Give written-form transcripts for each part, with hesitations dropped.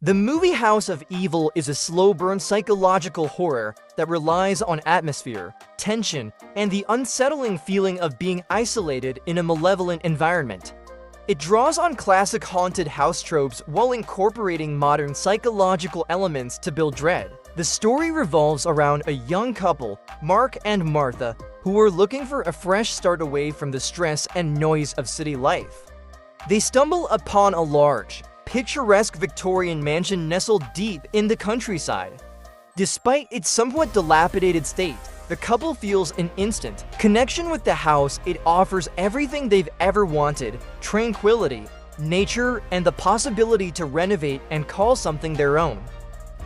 The movie House of Evil is a slow-burn psychological horror that relies on atmosphere, tension, and the unsettling feeling of being isolated in a malevolent environment. It draws on classic haunted house tropes while incorporating modern psychological elements to build dread. The story revolves around a young couple, Mark and Martha, who are looking for a fresh start away from the stress and noise of city life. They stumble upon a large, picturesque Victorian mansion nestled deep in the countryside. Despite its somewhat dilapidated state, the couple feels an instant connection with the house. It offers everything they've ever wanted: tranquility, nature, and the possibility to renovate and call something their own.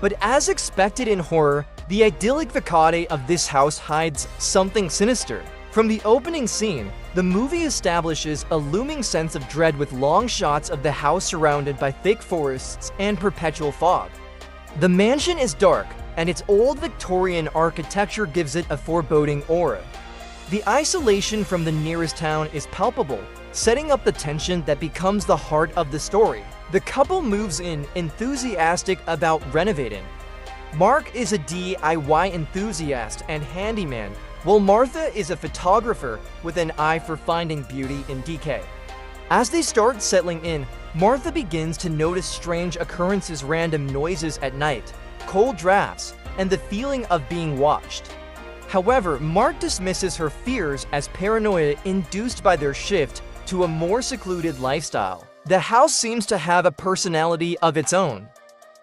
But as expected in horror, the idyllic facade of this house hides something sinister. From the opening scene, the movie establishes a looming sense of dread with long shots of the house surrounded by thick forests and perpetual fog. The mansion is dark, and its old Victorian architecture gives it a foreboding aura. The isolation from the nearest town is palpable, setting up the tension that becomes the heart of the story. The couple moves in, enthusiastic about renovating. Mark is a DIY enthusiast and handyman, while Martha is a photographer with an eye for finding beauty in decay. As they start settling in, Martha begins to notice strange occurrences, random noises at night, cold drafts, and the feeling of being watched. However, Mark dismisses her fears as paranoia induced by their shift to a more secluded lifestyle. The house seems to have a personality of its own.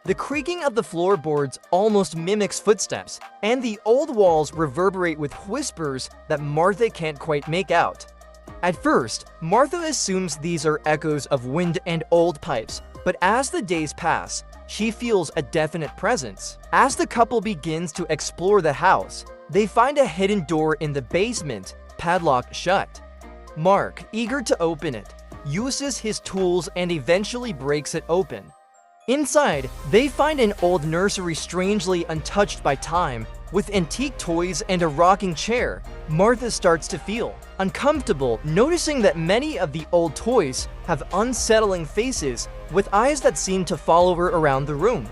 The creaking of the floorboards almost mimics footsteps, and the old walls reverberate with whispers that Martha can't quite make out. At first, Martha assumes these are echoes of wind and old pipes, but as the days pass, she feels a definite presence. As the couple begins to explore the house, they find a hidden door in the basement, padlocked shut. Mark, eager to open it, uses his tools and eventually breaks it open. Inside, they find an old nursery strangely untouched by time, with antique toys and a rocking chair. Martha starts to feel uncomfortable, noticing that many of the old toys have unsettling faces with eyes that seem to follow her around the room.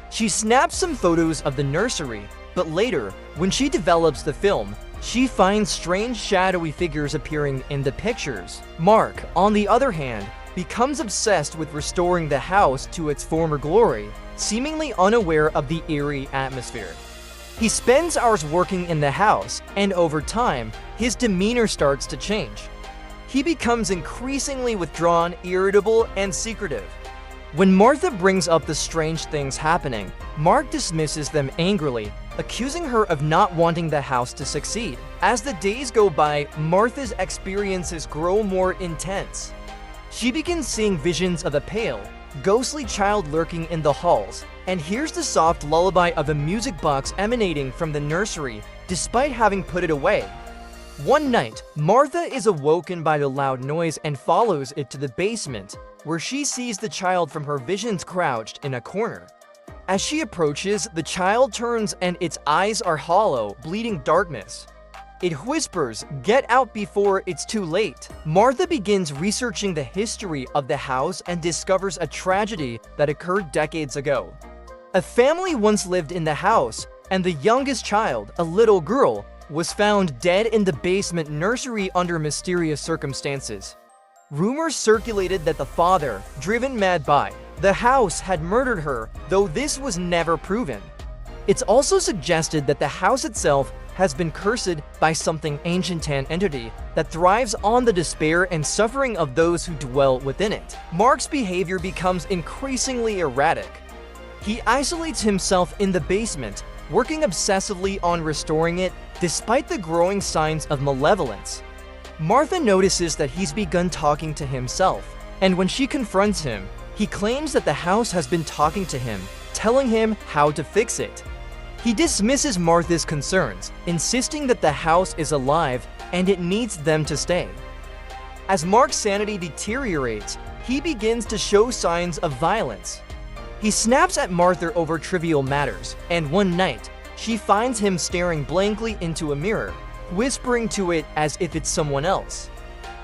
She snaps some photos of the nursery, but later, when she develops the film, she finds strange shadowy figures appearing in the pictures. Mark, on the other hand, becomes obsessed with restoring the house to its former glory, seemingly unaware of the eerie atmosphere. He spends hours working in the house, and over time, his demeanor starts to change. He becomes increasingly withdrawn, irritable, and secretive. When Martha brings up the strange things happening, Mark dismisses them angrily, accusing her of not wanting the house to succeed. As the days go by, Martha's experiences grow more intense. She begins seeing visions of a pale, ghostly child lurking in the halls, and hears the soft lullaby of a music box emanating from the nursery, despite having put it away. One night, Martha is awoken by the loud noise and follows it to the basement, where she sees the child from her visions crouched in a corner. As she approaches, the child turns and its eyes are hollow, bleeding darkness. It whispers, "Get out before it's too late." Martha begins researching the history of the house and discovers a tragedy that occurred decades ago. A family once lived in the house, and the youngest child, a little girl, was found dead in the basement nursery under mysterious circumstances. Rumors circulated that the father, driven mad by the house, had murdered her, though this was never proven. It's also suggested that the house itself has been cursed by something ancient entity that thrives on the despair and suffering of those who dwell within it. Mark's behavior becomes increasingly erratic. He isolates himself in the basement, working obsessively on restoring it despite the growing signs of malevolence. Martha notices that he's begun talking to himself, and when she confronts him, he claims that the house has been talking to him, telling him how to fix it. He dismisses Martha's concerns, insisting that the house is alive and it needs them to stay. As Mark's sanity deteriorates, he begins to show signs of violence. He snaps at Martha over trivial matters, and one night, she finds him staring blankly into a mirror, whispering to it as if it's someone else.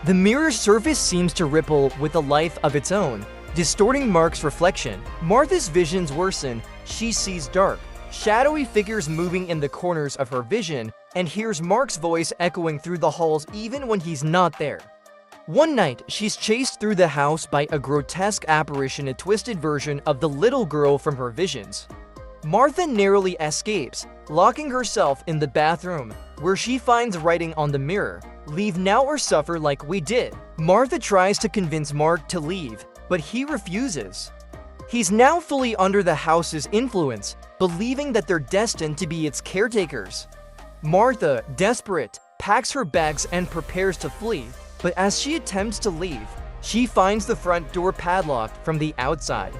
The mirror's surface seems to ripple with a life of its own, distorting Mark's reflection. Martha's visions worsen. She sees dark, shadowy figures moving in the corners of her vision and hears Mark's voice echoing through the halls even when he's not there. One night, she's chased through the house by a grotesque apparition, a twisted version of the little girl from her visions. Martha narrowly escapes, locking herself in the bathroom, where she finds writing on the mirror, "Leave now or suffer like we did." Martha tries to convince Mark to leave, but he refuses. He's now fully under the house's influence, believing that they're destined to be its caretakers. Martha, desperate, packs her bags and prepares to flee, but as she attempts to leave, she finds the front door padlocked from the outside.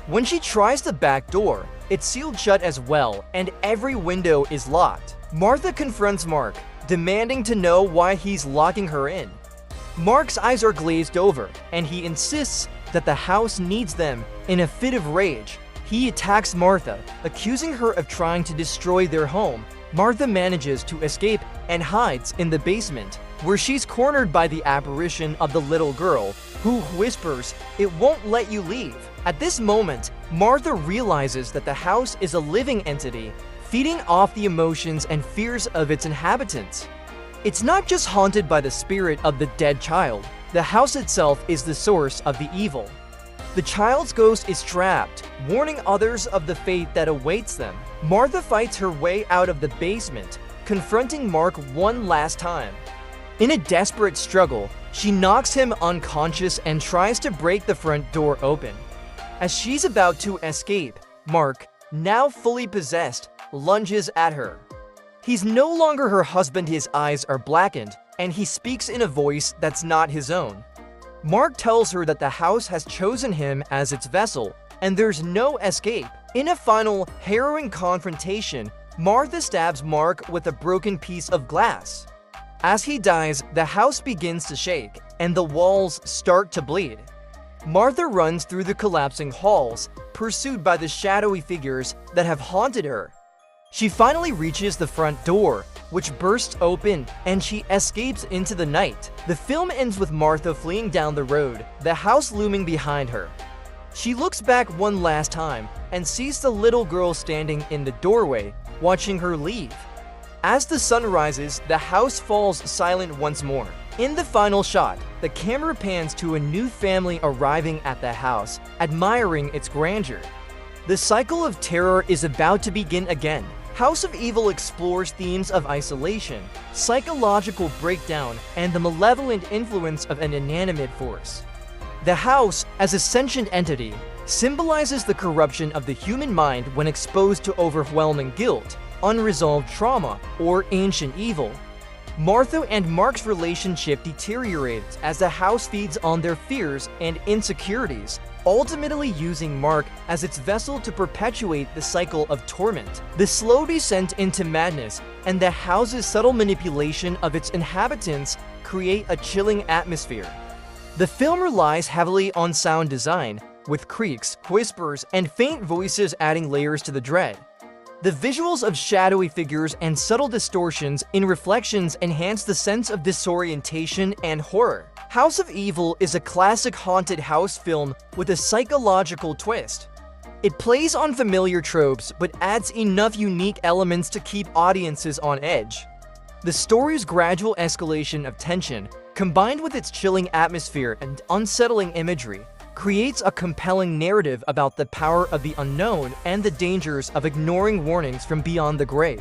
When she tries the back door, it's sealed shut as well, and every window is locked. Martha confronts Mark, demanding to know why he's locking her in. Mark's eyes are glazed over, and he insists that the house needs them. In a fit of rage, he attacks Martha, accusing her of trying to destroy their home. Martha manages to escape and hides in the basement, where she's cornered by the apparition of the little girl, who whispers, "It won't let you leave." At this moment, Martha realizes that the house is a living entity, feeding off the emotions and fears of its inhabitants. It's not just haunted by the spirit of the dead child. The house itself is the source of the evil. The child's ghost is trapped, warning others of the fate that awaits them. Martha fights her way out of the basement, confronting Mark one last time. In a desperate struggle, she knocks him unconscious and tries to break the front door open. As she's about to escape, Mark, now fully possessed, lunges at her. He's no longer her husband, his eyes are blackened, and he speaks in a voice that's not his own. Mark tells her that the house has chosen him as its vessel, and there's no escape. In a final, harrowing confrontation, Martha stabs Mark with a broken piece of glass. As he dies, the house begins to shake, and the walls start to bleed. Martha runs through the collapsing halls, pursued by the shadowy figures that have haunted her. She finally reaches the front door, which bursts open, and she escapes into the night. The film ends with Martha fleeing down the road, the house looming behind her. She looks back one last time and sees the little girl standing in the doorway, watching her leave. As the sun rises, the house falls silent once more. In the final shot, the camera pans to a new family arriving at the house, admiring its grandeur. The cycle of terror is about to begin again. House of Evil explores themes of isolation, psychological breakdown, and the malevolent influence of an inanimate force. The house, as a sentient entity, symbolizes the corruption of the human mind when exposed to overwhelming guilt, unresolved trauma, or ancient evil. Martha and Mark's relationship deteriorates as the house feeds on their fears and insecurities, ultimately using Mark as its vessel to perpetuate the cycle of torment. The slow descent into madness and the house's subtle manipulation of its inhabitants create a chilling atmosphere. The film relies heavily on sound design, with creaks, whispers, and faint voices adding layers to the dread. The visuals of shadowy figures and subtle distortions in reflections enhance the sense of disorientation and horror. House of Evil is a classic haunted house film with a psychological twist. It plays on familiar tropes but adds enough unique elements to keep audiences on edge. The story's gradual escalation of tension, combined with its chilling atmosphere and unsettling imagery, creates a compelling narrative about the power of the unknown and the dangers of ignoring warnings from beyond the grave.